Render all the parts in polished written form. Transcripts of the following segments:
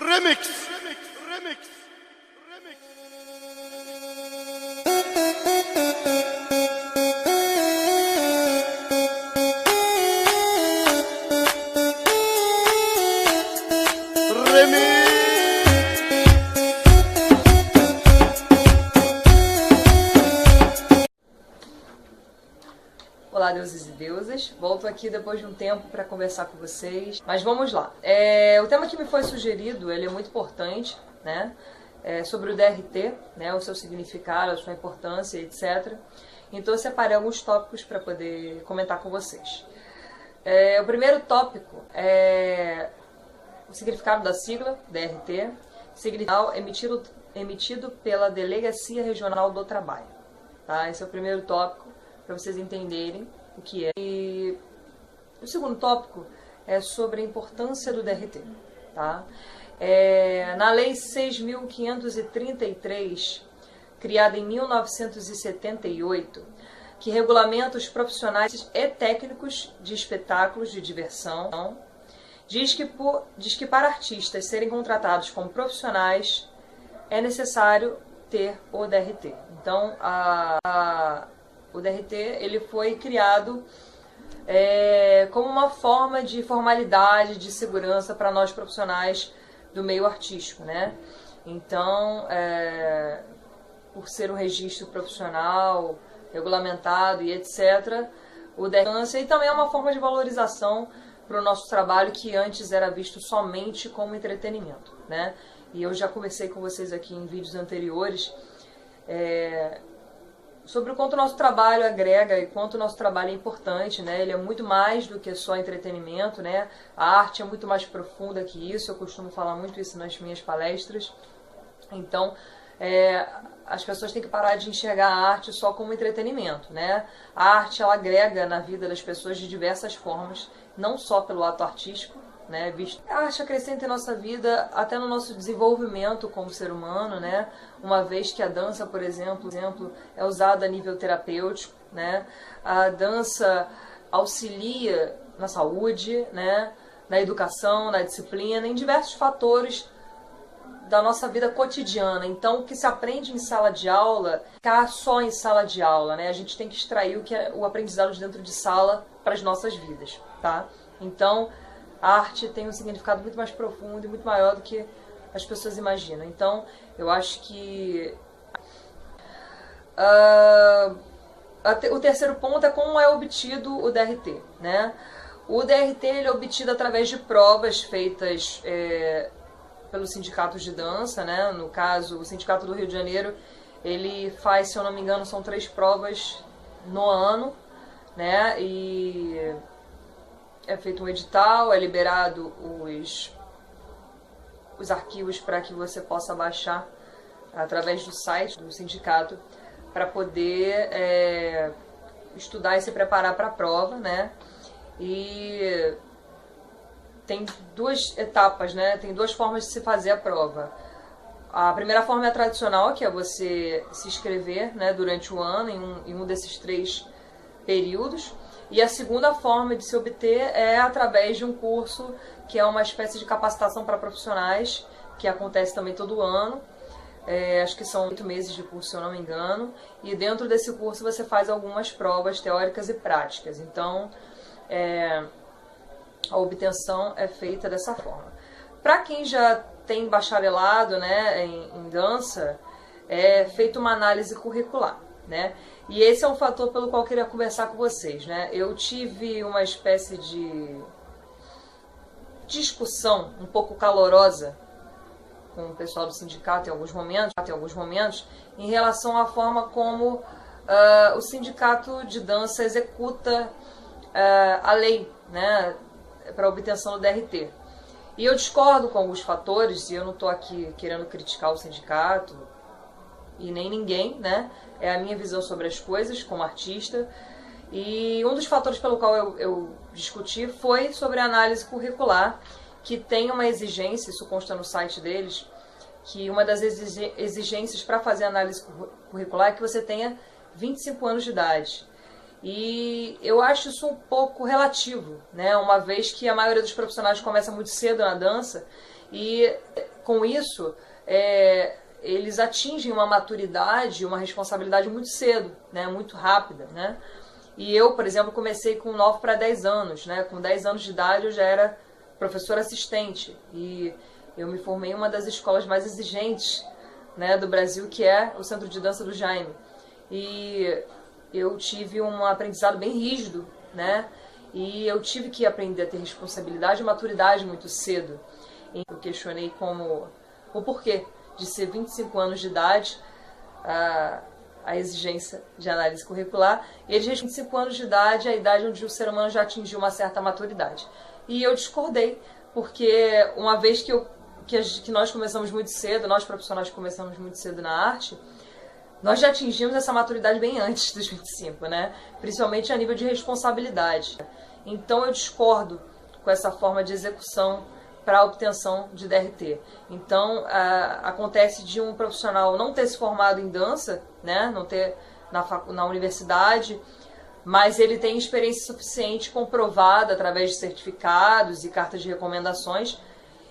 Remix. Remix. Remix. Olá, deuses e deusas, volto aqui depois de um tempo para conversar com vocês, mas vamos lá. O tema que me foi sugerido, ele é muito importante, né? Sobre o DRT, né? O seu significado, a sua importância, etc. Então eu separei alguns tópicos para poder comentar com vocês. O primeiro tópico é o significado da sigla, DRT, significado emitido pela Delegacia Regional do Trabalho. Tá? Esse é o primeiro tópico, para vocês entenderem o que é. E o segundo tópico é sobre a importância do DRT. Tá? Na Lei 6.533, criada em 1978, que regulamenta os profissionais e técnicos de espetáculos de diversão, diz que para artistas serem contratados como profissionais é necessário ter o DRT. Então, o DRT ele foi criado como uma forma de formalidade, de segurança para nós profissionais do meio artístico, né? Então, por ser um registro profissional, regulamentado e etc., o DRT e também é uma forma de valorização para o nosso trabalho que antes era visto somente como entretenimento, né? E eu já conversei com vocês aqui em vídeos anteriores sobre o quanto o nosso trabalho agrega e quanto o nosso trabalho é importante, né? Ele é muito mais do que só entretenimento, né? A arte é muito mais profunda que isso, eu costumo falar muito isso nas minhas palestras. Então, as pessoas têm que parar de enxergar a arte só como entretenimento, né? A arte, ela agrega na vida das pessoas de diversas formas, não só pelo ato artístico, né? A arte acrescenta em nossa vida, até no nosso desenvolvimento como ser humano, né? Uma vez que a dança, por exemplo, é usada a nível terapêutico, né? A dança auxilia na saúde, né? Na educação, na disciplina, em diversos fatores da nossa vida cotidiana. Então, o que se aprende em sala de aula, ficar só em sala de aula, né? A gente tem que extrair o que é o aprendizado de dentro de sala para as nossas vidas, tá? Então, a arte tem um significado muito mais profundo e muito maior do que as pessoas imaginam. Então, eu acho que o terceiro ponto é como é obtido o DRT, né? O DRT ele é obtido através de provas feitas pelos sindicatos de dança, né? No caso, o Sindicato do Rio de Janeiro, ele faz, se eu não me engano, são 3 provas no ano, né? E é feito um edital, é liberado os arquivos para que você possa baixar através do site do sindicato para poder estudar e se preparar para a prova, né? E tem 2 etapas, né? Tem 2 formas de se fazer a prova. A primeira forma é a tradicional, que é você se inscrever, né, durante o ano em um desses 3 períodos. E a segunda forma de se obter é através de um curso que é uma espécie de capacitação para profissionais, que acontece também todo ano. Acho que são 8 meses de curso, se eu não me engano. E dentro desse curso você faz algumas provas teóricas e práticas. Então, a obtenção é feita dessa forma. Para quem já tem bacharelado, né, em dança, é feita uma análise curricular, né? E esse é um fator pelo qual eu queria conversar com vocês, né? Eu tive uma espécie de discussão um pouco calorosa com o pessoal do sindicato em alguns momentos, em relação à forma como o sindicato de dança executa a lei, né, para a obtenção do DRT. E eu discordo com alguns fatores, e eu não estou aqui querendo criticar o sindicato e nem ninguém, né? É a minha visão sobre as coisas como artista. E um dos fatores pelo qual eu discuti foi sobre a análise curricular, que tem uma exigência, isso consta no site deles, que uma das exigências para fazer análise curricular é que você tenha 25 anos de idade. E eu acho isso um pouco relativo, né? Uma vez que a maioria dos profissionais começa muito cedo na dança E com isso, eles atingem uma maturidade, uma responsabilidade muito cedo, né? Muito rápida, né? E eu, por exemplo, comecei com 9 para 10 anos, né? Com 10 anos de idade eu já era professora assistente e eu me formei em uma das escolas mais exigentes, né, do Brasil, que é o Centro de Dança do Jaime. E eu tive um aprendizado bem rígido, né? E eu tive que aprender a ter responsabilidade e maturidade muito cedo. Eu questionei como o porquê de ser 25 anos de idade, a exigência de análise curricular, e eles 25 anos de idade, a idade onde o ser humano já atingiu uma certa maturidade. E eu discordei, porque uma vez que nós começamos muito cedo, nós profissionais começamos muito cedo na arte, nós já atingimos essa maturidade bem antes dos 25, né? Principalmente a nível de responsabilidade. Então eu discordo com essa forma de execução para a obtenção de DRT. Então acontece de um profissional não ter se formado em dança, né? Não ter na universidade, mas ele tem experiência suficiente comprovada através de certificados e cartas de recomendações,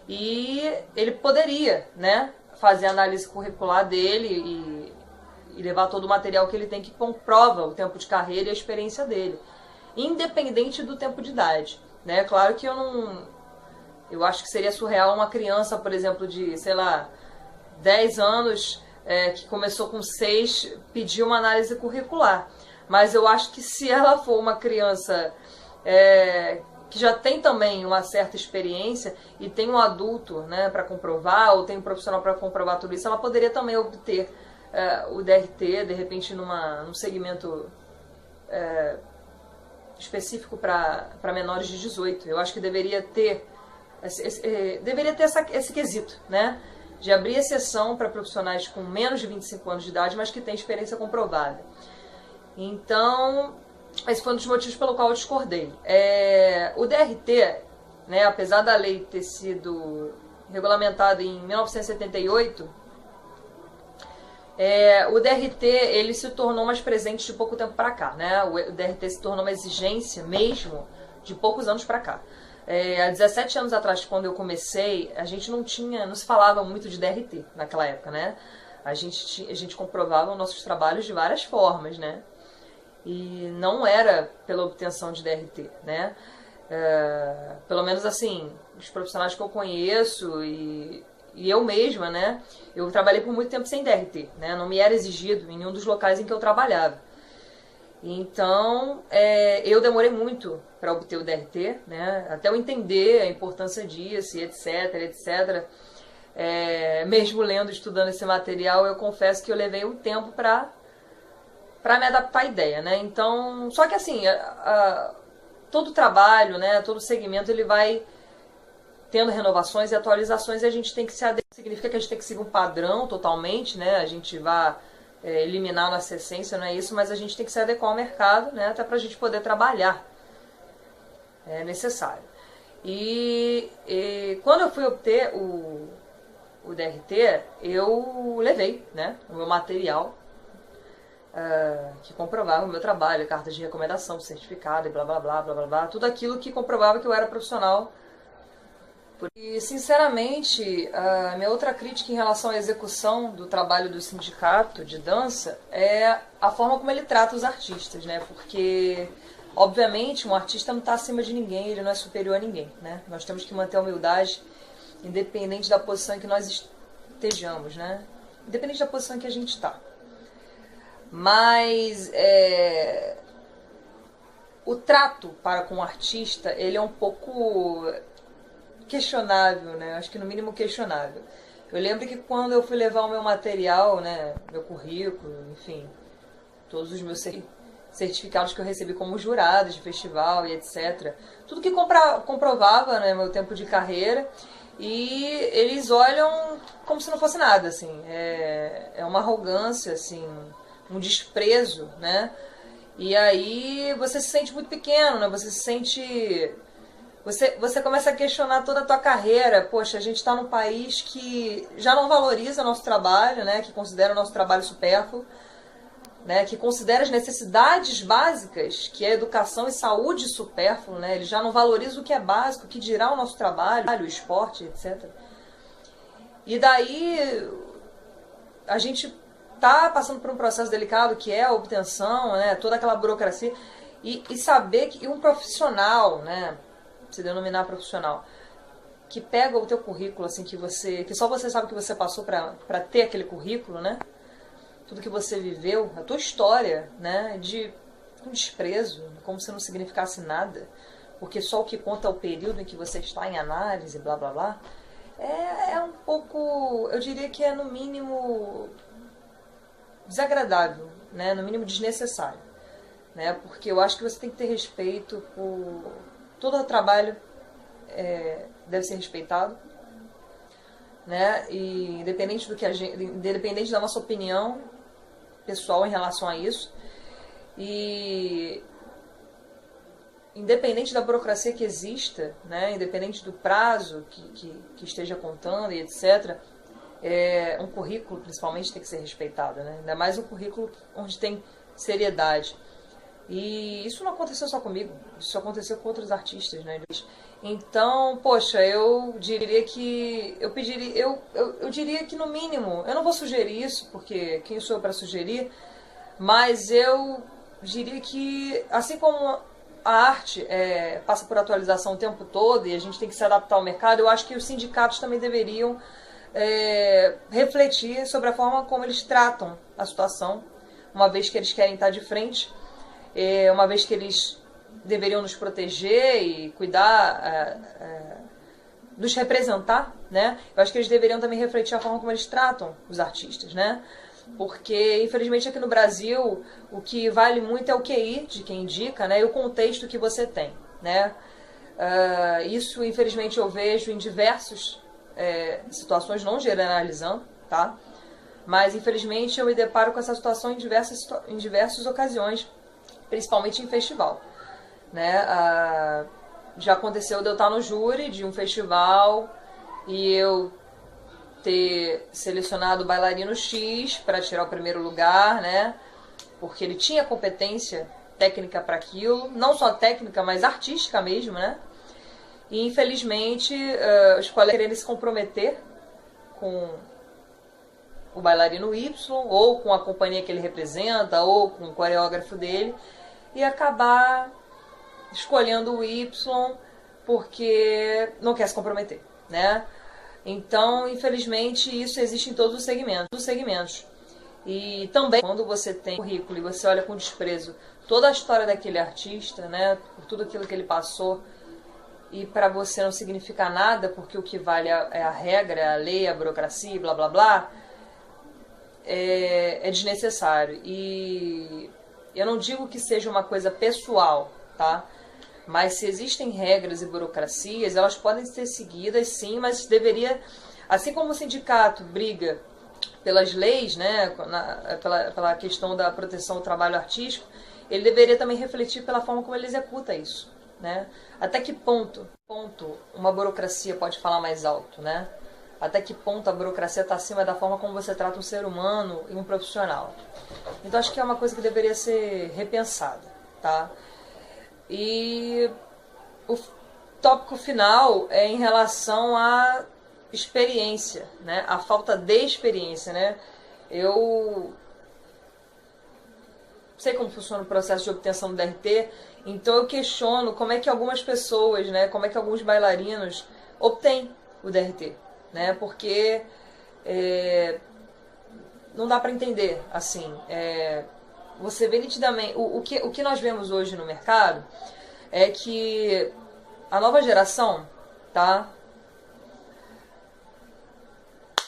e ele poderia, né, fazer a análise curricular dele e levar todo o material que ele tem que comprova o tempo de carreira e a experiência dele, independente do tempo de idade, né? Claro que eu acho que seria surreal uma criança, por exemplo, de, sei lá, 10 anos, que começou com 6, pedir uma análise curricular. Mas eu acho que se ela for uma criança que já tem também uma certa experiência e tem um adulto, né, para comprovar, ou tem um profissional para comprovar tudo isso, ela poderia também obter o DRT, de repente num segmento específico para menores de 18. Eu acho que deveria ter esse quesito, né, de abrir exceção para profissionais com menos de 25 anos de idade, mas que têm experiência comprovada. Então, esse foi um dos motivos pelo qual eu discordei. O DRT, né, apesar da lei ter sido regulamentada em 1978, o DRT ele se tornou mais presente de pouco tempo para cá, né? O DRT se tornou uma exigência mesmo de poucos anos para cá. Há 17 anos atrás, quando eu comecei, a gente não se falava muito de DRT naquela época, né? A gente comprovava nossos trabalhos de várias formas, né? E não era pela obtenção de DRT, né? Pelo menos assim, os profissionais que eu conheço e eu mesma, né? Eu trabalhei por muito tempo sem DRT, né? Não me era exigido em nenhum dos locais em que eu trabalhava. Então, eu demorei muito para obter o DRT, né? Até eu entender a importância disso, e etc, etc. Mesmo lendo, estudando esse material, eu confesso que eu levei um tempo para me adaptar à ideia, né? Então, só que assim, todo trabalho, né, todo segmento, ele vai tendo renovações e atualizações, e a gente tem que se adequar. Significa que a gente tem que seguir um padrão totalmente, né? A gente vai eliminar a nossa essência, não é isso, mas a gente tem que se adequar ao mercado, né, até para a gente poder trabalhar. É necessário. E quando eu fui obter o DRT, eu levei, né, o meu material que comprovava o meu trabalho, cartas de recomendação, certificado e blá blá blá blá blá blá, tudo aquilo que comprovava que eu era profissional. E, sinceramente, a minha outra crítica em relação à execução do trabalho do sindicato de dança é a forma como ele trata os artistas, né? Porque, obviamente, um artista não está acima de ninguém, ele não é superior a ninguém, né? Nós temos que manter a humildade, independente da posição em que nós estejamos, né? Independente da posição em que a gente está. Mas o trato para com o artista, ele é um pouco questionável, né? Acho que no mínimo questionável. Eu lembro que quando eu fui levar o meu material, né, meu currículo, enfim, todos os meus certificados que eu recebi como jurado de festival e etc. Tudo que comprovava, né, meu tempo de carreira, e eles olham como se não fosse nada, assim. É uma arrogância, assim, um desprezo, né? E aí você se sente muito pequeno, né? Você se sente... Você começa a questionar toda a tua carreira. Poxa, a gente está num país que já não valoriza o nosso trabalho, né? Que considera o nosso trabalho supérfluo, né? Que considera as necessidades básicas, que é educação e saúde supérfluo, né? Ele já não valoriza o que é básico, o que dirá o nosso trabalho, o esporte, etc. E daí a gente tá passando por um processo delicado que é a obtenção, né, toda aquela burocracia, e saber que um profissional, né, se denominar profissional, que pega o teu currículo, assim, que só você sabe que você passou para ter aquele currículo, né, tudo que você viveu, a tua história, né, de um desprezo, como se não significasse nada, porque só o que conta é o período em que você está em análise, blá blá blá, é um pouco, eu diria que é no mínimo desagradável, né, no mínimo desnecessário, né, porque eu acho que você tem que ter respeito por todo o trabalho, deve ser respeitado, né, e independente do que independente da nossa opinião pessoal em relação a isso, e independente da burocracia que exista, né, independente do prazo que esteja contando e etc., um currículo principalmente tem que ser respeitado, né? Ainda mais um currículo onde tem seriedade. E isso não aconteceu só comigo, isso aconteceu com outros artistas, né? Então, poxa, eu diria que eu diria que no mínimo, eu não vou sugerir isso, porque quem sou eu para sugerir, mas eu diria que assim como a arte passa por atualização o tempo todo e a gente tem que se adaptar ao mercado, eu acho que os sindicatos também deveriam refletir sobre a forma como eles tratam a situação, uma vez que eles querem estar de frente, uma vez que eles deveriam nos proteger e cuidar, nos representar, né? Eu acho que eles deveriam também refletir a forma como eles tratam os artistas, né? Porque, infelizmente, aqui no Brasil, o que vale muito é o QI de quem indica, né? E o contexto que você tem, né? Isso, infelizmente, eu vejo em diversas situações, não generalizando, tá? Mas, infelizmente, eu me deparo com essa situação em diversas ocasiões, principalmente em festival, né? Já aconteceu de eu estar no júri de um festival e eu ter selecionado o bailarino X para tirar o primeiro lugar, né? Porque ele tinha competência técnica para aquilo, não só técnica, mas artística mesmo, né? E infelizmente os colegas querendo se comprometer com o bailarino Y, ou com a companhia que ele representa, ou com o coreógrafo dele, e acabar escolhendo o Y porque não quer se comprometer, né? Então, infelizmente, isso existe em todos os segmentos. E também, quando você tem currículo e você olha com desprezo toda a história daquele artista, né, por tudo aquilo que ele passou, e para você não significa nada, porque o que vale é a regra, é a lei, a burocracia, blá blá blá, é desnecessário. E eu não digo que seja uma coisa pessoal, tá? Mas se existem regras e burocracias, elas podem ser seguidas, sim, mas deveria, assim como o sindicato briga pelas leis, né, pela questão da proteção ao trabalho artístico, ele deveria também refletir pela forma como ele executa isso, né? Até que ponto uma burocracia pode falar mais alto, né? Até que ponto a burocracia está acima da forma como você trata um ser humano e um profissional. Então acho que é uma coisa que deveria ser repensada, tá? E o tópico final é em relação à experiência, né? A falta de experiência, né? Eu sei como funciona o processo de obtenção do DRT, então eu questiono como é que algumas pessoas, né, como é que alguns bailarinos obtêm o DRT, né? Porque não dá para entender, assim, você vê nitidamente, o que nós vemos hoje no mercado é que a nova geração, tá?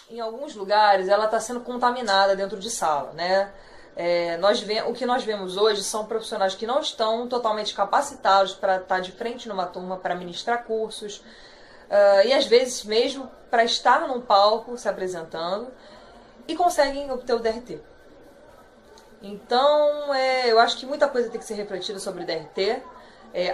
Em alguns lugares ela está sendo contaminada dentro de sala, né? O que nós vemos hoje são profissionais que não estão totalmente capacitados para estar de frente numa turma, para ministrar cursos, e às vezes mesmo para estar num palco se apresentando, e conseguem obter o DRT. Então, eu acho que muita coisa tem que ser refletida sobre o DRT.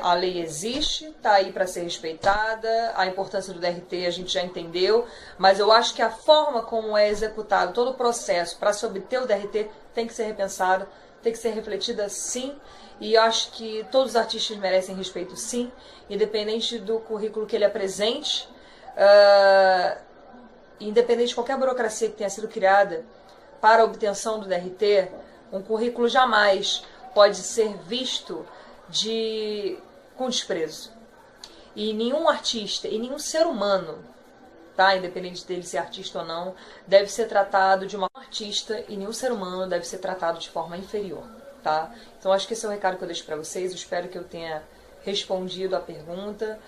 A lei existe, está aí para ser respeitada, a importância do DRT a gente já entendeu, mas eu acho que a forma como é executado todo o processo para se obter o DRT tem que ser repensada, tem que ser refletida sim, e eu acho que todos os artistas merecem respeito sim, independente do currículo que ele apresente. independente de qualquer burocracia que tenha sido criada para a obtenção do DRT, um currículo jamais pode ser visto com desprezo. E nenhum artista, e nenhum ser humano, tá? Independente dele ser artista ou não, deve ser tratado de uma artista, e nenhum ser humano deve ser tratado de forma inferior, tá? Então acho que esse é o recado que eu deixo para vocês. Eu espero que eu tenha respondido a pergunta.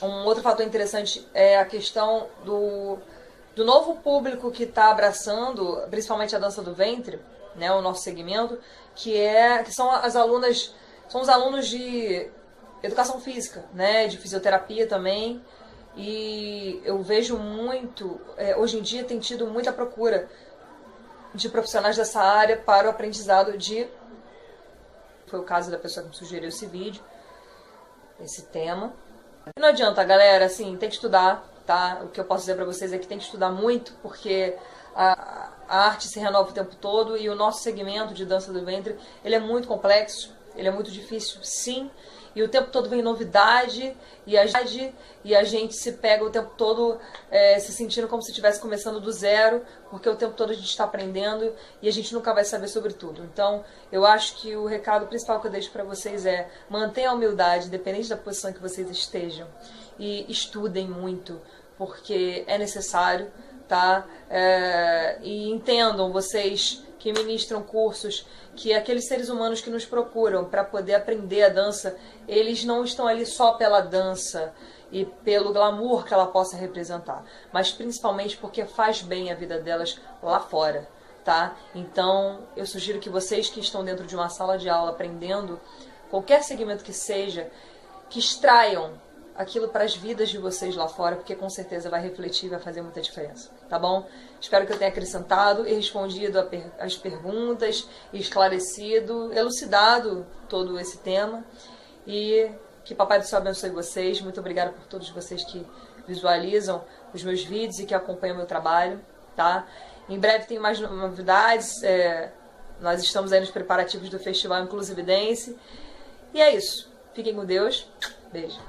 Um outro fator interessante é a questão do novo público que está abraçando, principalmente a dança do ventre, né, o nosso segmento, que são as alunas, são os alunos de educação física, né, de fisioterapia também. E eu vejo muito, hoje em dia tem tido muita procura de profissionais dessa área para o aprendizado foi o caso da pessoa que me sugeriu esse vídeo, esse tema. E não adianta, galera, assim, tem que estudar, tá? O que eu posso dizer pra vocês é que tem que estudar muito, porque a arte se renova o tempo todo e o nosso segmento de dança do ventre, ele é muito complexo, ele é muito difícil, sim, e o tempo todo vem novidade e a gente se pega o tempo todo se sentindo como se estivesse começando do zero, porque o tempo todo a gente está aprendendo e a gente nunca vai saber sobre tudo. Então, eu acho que o recado principal que eu deixo para vocês é: mantenham a humildade, independente da posição que vocês estejam, e estudem muito, porque é necessário, tá? E entendam, vocês que ministram cursos, que aqueles seres humanos que nos procuram para poder aprender a dança, eles não estão ali só pela dança e pelo glamour que ela possa representar, mas principalmente porque faz bem a vida delas lá fora, tá? Então, eu sugiro que vocês que estão dentro de uma sala de aula aprendendo, qualquer segmento que seja, que extraiam aquilo para as vidas de vocês lá fora, porque com certeza vai refletir e vai fazer muita diferença, tá bom? Espero que eu tenha acrescentado e respondido as perguntas, esclarecido, elucidado todo esse tema, e que Papai do Céu abençoe vocês. Muito obrigada por todos vocês que visualizam os meus vídeos e que acompanham o meu trabalho, tá? Em breve tem mais novidades, nós estamos aí nos preparativos do Festival Inclusive Dance, e é isso. Fiquem com Deus. Beijo.